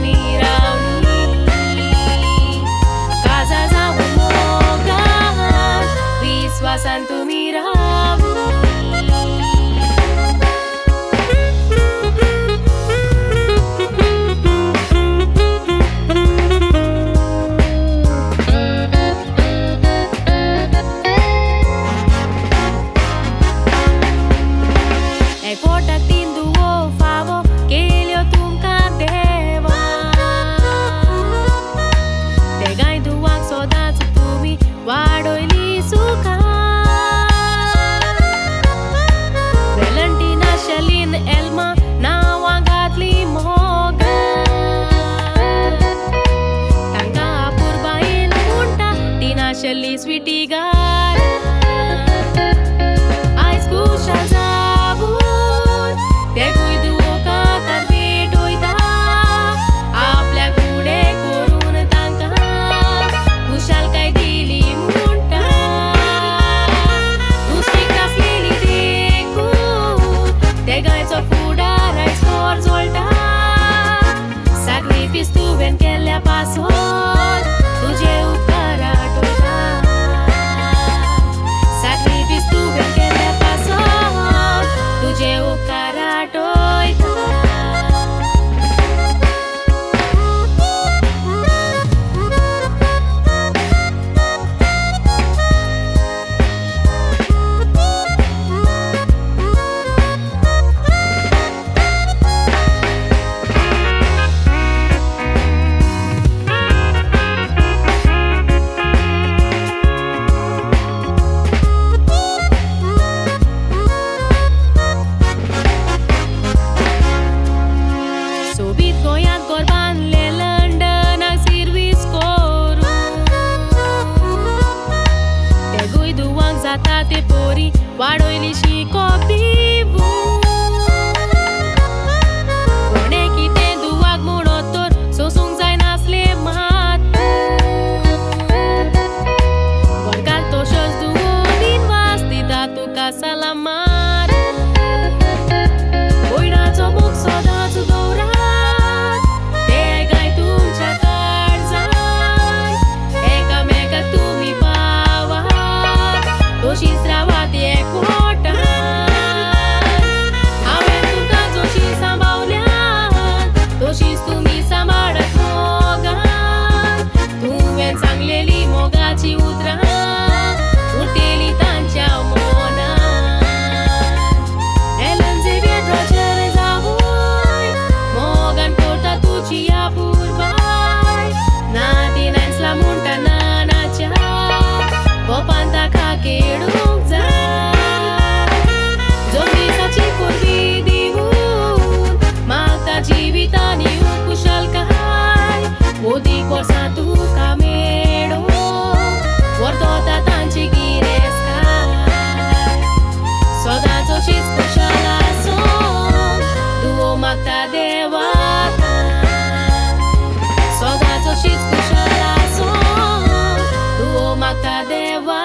तुम्ही रावणी काजा जाऊन मोगान विश्वासान तुम्ही रावणी वाडोयली सुखा वेलंटीना शलीन एल्मा नावा घातली मोगा तांका पुरबायेन उंटा टीना शली स्वीटी गार आयज खुशाल जावून ते कुयदुओ काकार भेट वयता आपल्या फुडे करून तांका खुशालकाय दिली गायचो फुडार आयज खोर जोळटा सॅक्रिफीस तुवें केल्ल्या पासोन तुजे उपकार आठवता सॅक्रिफीस तुवें केल्ल्या पासोन तुजे उपकार आठवता ते पोरी वाडोयली शिकोप दिवून कोणे कितें दुवाक म्हणत तर सोसूंक जाय नासले मात गोडकाल तोशोच दुवो दिनवास दिता तुका सलामात भयणाचो मोग सदांच दवरात ते गाय तुमच्या काळजान एकामेकाक तुमी तोशीच रावात एकवटान हांवें तुमकां जशी सांबाळल्यान तशीच तुमी सांबाळत मोगान तुवें सांगलेली मोगाची उतरां उरतेली तांच्या मनान एलन झेवियर रॉजर जावूय मोगान करता तुजी ह्या पुरबाय नातिनांचला म्हणटा नानाच्या कोपान ताका केडूंक जाय जमनीसाची कोरवी दिवून मागता जिवितांनी खुशालकाय मोदीक वर्सां तुका मेळो वर्तोता तांची गिरेस्ताय सदांच अशीच खुशाल आसूं दुवो मागता देवातान सदांच अशीच खुशाल आसूं दुवो मागता देवा